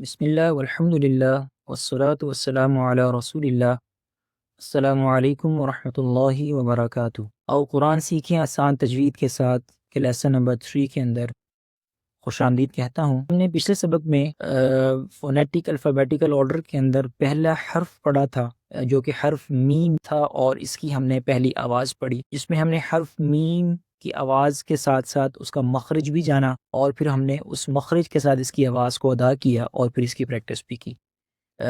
بسم اللہ والحمد للہ والصلاة والسلام علی رسول اللہ۔ السلام علیکم ورحمۃ اللہ وبرکاتہ۔ اور قرآن سیکھیں آسان تجوید کے ساتھ کے لیسن نمبر 3 کے اندر خوش آمدید کہتا ہوں۔ ہم نے پچھلے سبق میں فونیٹک الفابیٹیکل آرڈر کے اندر پہلا حرف پڑھا تھا جو کہ حرف میم تھا، اور اس کی ہم نے پہلی آواز پڑھی جس میں ہم نے حرف میم کی آواز کے ساتھ ساتھ اس کا مخرج بھی جانا، اور پھر ہم نے اس مخرج کے ساتھ اس کی آواز کو ادا کیا اور پھر اس کی پریکٹس بھی کی۔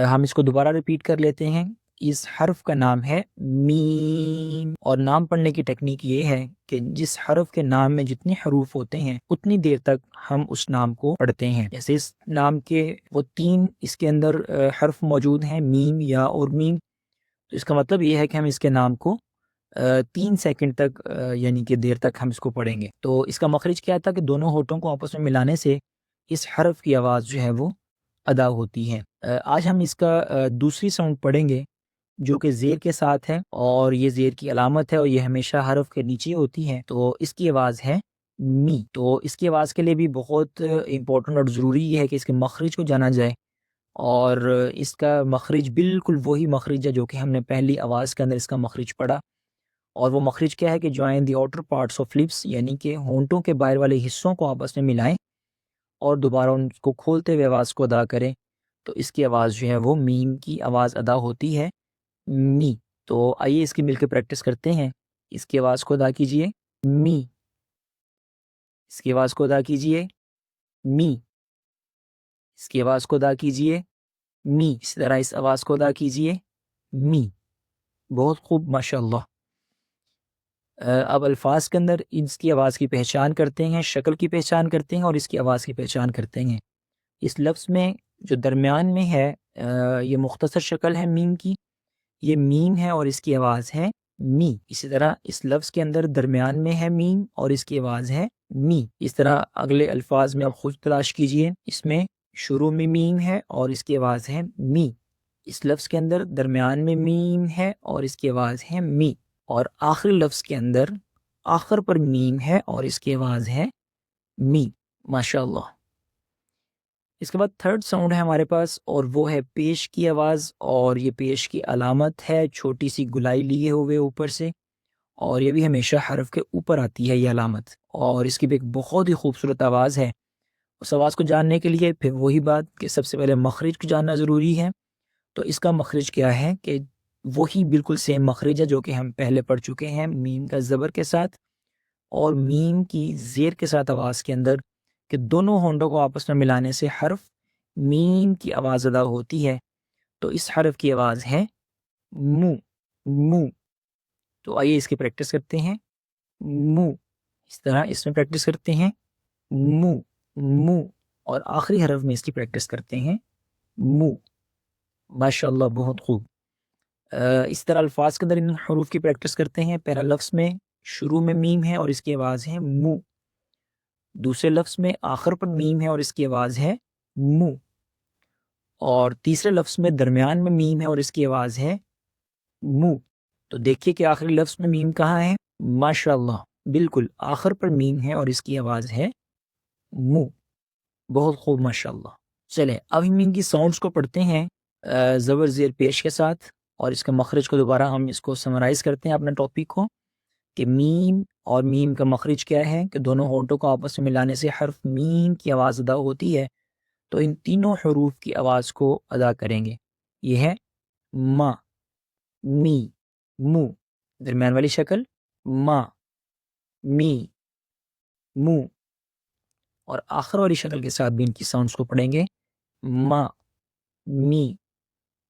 ہم اس کو دوبارہ ریپیٹ کر لیتے ہیں۔ اس حرف کا نام ہے میم، اور نام پڑھنے کی ٹیکنیک یہ ہے کہ جس حرف کے نام میں جتنے حروف ہوتے ہیں اتنی دیر تک ہم اس نام کو پڑھتے ہیں۔ جیسے اس نام کے وہ 3 اس کے اندر حرف موجود ہیں، میم، یا اور میم، تو اس کا مطلب یہ ہے کہ ہم اس کے نام کو 3 سیکنڈ تک یعنی کہ دیر تک ہم اس کو پڑھیں گے۔ تو اس کا مخرج کیا تھا کہ دونوں ہونٹوں کو آپس میں ملانے سے اس حرف کی آواز جو ہے وہ ادا ہوتی ہے۔ آج ہم اس کا دوسری ساؤنڈ پڑھیں گے جو کہ زیر کے ساتھ ہے، اور یہ زیر کی علامت ہے اور یہ ہمیشہ حرف کے نیچے ہوتی ہے، تو اس کی آواز ہے می۔ تو اس کی آواز کے لیے بھی بہت امپورٹنٹ اور ضروری یہ ہے کہ اس کے مخرج کو جانا جائے، اور اس کا مخرج بالکل وہی مخرج ہے جو کہ ہم نے پہلی آواز کے اندر اس کا مخرج پڑھا، اور وہ مخرج کیا ہے کہ join the outer parts of lips, یعنی کہ ہونٹوں کے باہر والے حصوں کو آپس میں ملائیں اور دوبارہ ان کو کھولتے ہوئے آواز کو ادا کریں، تو اس کی آواز جو ہے وہ میم کی آواز ادا ہوتی ہے، می۔ تو آئیے اس کی مل کے پریکٹس کرتے ہیں۔ اس کی آواز کو ادا کیجئے، می۔ اس کی آواز کو ادا کیجئے، می۔ اس کی آواز کو ادا کیجئے، می۔ اس طرح اس آواز کو ادا کیجئے، می۔ بہت خوب، ماشاءاللہ۔ اب الفاظ کے اندر اس کی آواز کی پہچان کرتے ہیں، شکل کی پہچان کرتے ہیں اور اس کی آواز کی پہچان کرتے ہیں۔ اس لفظ میں جو درمیان میں ہے یہ مختصر شکل ہے میم کی، یہ میم ہے اور اس کی آواز ہے می۔ اسی طرح اس لفظ کے اندر درمیان میں ہے میم اور اس کی آواز ہے می۔ اس طرح اگلے الفاظ میں آپ خود تلاش کیجئے، اس میں شروع میں میم ہے اور اس کی آواز ہے می۔ اس لفظ کے اندر درمیان میں میم ہے اور اس کی آواز ہے می، اور آخری لفظ کے اندر آخر پر میم ہے اور اس کی آواز ہے می۔ ماشاءاللہ۔ اس کے بعد تھرڈ ساؤنڈ ہے ہمارے پاس، اور وہ ہے پیش کی آواز، اور یہ پیش کی علامت ہے چھوٹی سی گلائی لیے ہوئے اوپر سے، اور یہ بھی ہمیشہ حرف کے اوپر آتی ہے یہ علامت، اور اس کی بھی ایک بہت ہی خوبصورت آواز ہے۔ اس آواز کو جاننے کے لیے پھر وہی بات کہ سب سے پہلے مخرج کو جاننا ضروری ہے۔ تو اس کا مخرج کیا ہے کہ وہی بالکل سیم مخرج ہے جو کہ ہم پہلے پڑھ چکے ہیں، میم کا زبر کے ساتھ اور میم کی زیر کے ساتھ آواز کے اندر، کہ دونوں ہونٹوں کو آپس میں ملانے سے حرف میم کی آواز ادا ہوتی ہے۔ تو اس حرف کی آواز ہے مو، مو۔ تو آئیے اس کی پریکٹس کرتے ہیں، مو۔ اس طرح اس میں پریکٹس کرتے ہیں، مو، مو، اور آخری حرف میں اس کی پریکٹس کرتے ہیں، مو۔ ماشاءاللہ، بہت خوب۔ اس طرح الفاظ کے اندر ان حروف کی پریکٹس کرتے ہیں۔ پہلا لفظ میں شروع میں میم ہے اور اس کی آواز ہے مو، دوسرے لفظ میں آخر پر میم ہے اور اس کی آواز ہے مو، اور تیسرے لفظ میں درمیان میں میم ہے اور اس کی آواز ہے مو۔ تو دیکھیے کہ آخری لفظ میں میم کہاں ہے، ماشاءاللہ، بالکل آخر پر میم ہے اور اس کی آواز ہے مو۔ بہت خوب، ماشاءاللہ۔ چلیں اب ہم ان کی ساؤنڈز کو پڑھتے ہیں زبر زیر پیش کے ساتھ، اور اس کا مخرج کو دوبارہ ہم اس کو سمرائز کرتے ہیں اپنے ٹاپک کو، کہ میم اور میم کا مخرج کیا ہے کہ دونوں ہونٹوں کو آپس میں ملانے سے حرف میم کی آواز ادا ہوتی ہے۔ تو ان تینوں حروف کی آواز کو ادا کریں گے۔ یہ ہے ما، می، مو، درمیان والی شکل ما، می، مو، اور آخر والی شکل کے ساتھ بھی ان کی ساؤنڈز کو پڑھیں گے، ما، می،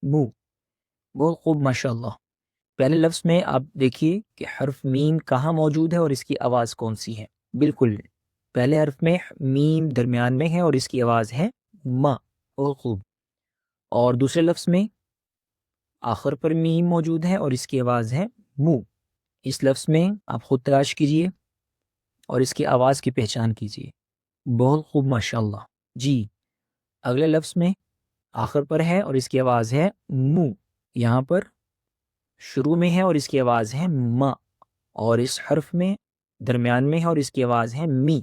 مو۔ بہت خوب، ماشاءاللہ۔ پہلے لفظ میں آپ دیکھیے کہ حرف میم کہاں موجود ہے اور اس کی آواز کون سی ہے۔ بالکل پہلے حرف میں میم درمیان میں ہے اور اس کی آواز ہے ما، بہت خوب۔ اور دوسرے لفظ میں آخر پر میم موجود ہے اور اس کی آواز ہے مو۔ اس لفظ میں آپ خود تلاش کیجئے اور اس کی آواز کی پہچان کیجئے۔ بہت خوب، ماشاءاللہ۔ جی، اگلے لفظ میں آخر پر ہے اور اس کی آواز ہے مو، یہاں پر شروع میں ہے اور اس کی آواز ہے ما، اور اس حرف میں درمیان میں ہے اور اس کی آواز ہے می،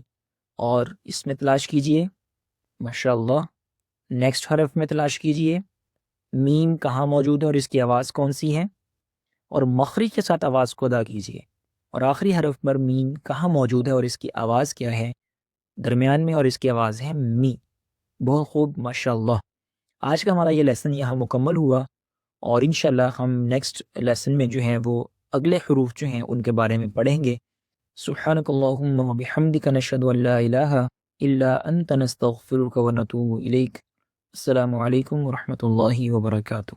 اور اس میں تلاش کیجئے، ماشاءاللہ، نیکسٹ حرف میں تلاش کیجئے میم کہاں موجود ہے اور اس کی آواز کون سی ہے، اور مخرج کے ساتھ آواز کو ادا کیجئے، اور آخری حرف پر میم کہاں موجود ہے اور اس کی آواز کیا ہے درمیان میں، اور اس کی آواز ہے می۔ بہت خوب، ماشاءاللہ۔ آج کا ہمارا یہ لیسن یہاں مکمل ہوا، اور انشاءاللہ ہم نیکسٹ لیسن میں جو ہیں وہ اگلے حروف جو ہیں ان کے بارے میں پڑھیں گے۔ سبحانک اللہم و بحمدک نشہد ان لا الہ الا انت نستغفرک و نتوب الیک۔ السلام علیکم ورحمۃ اللہ وبرکاتہ۔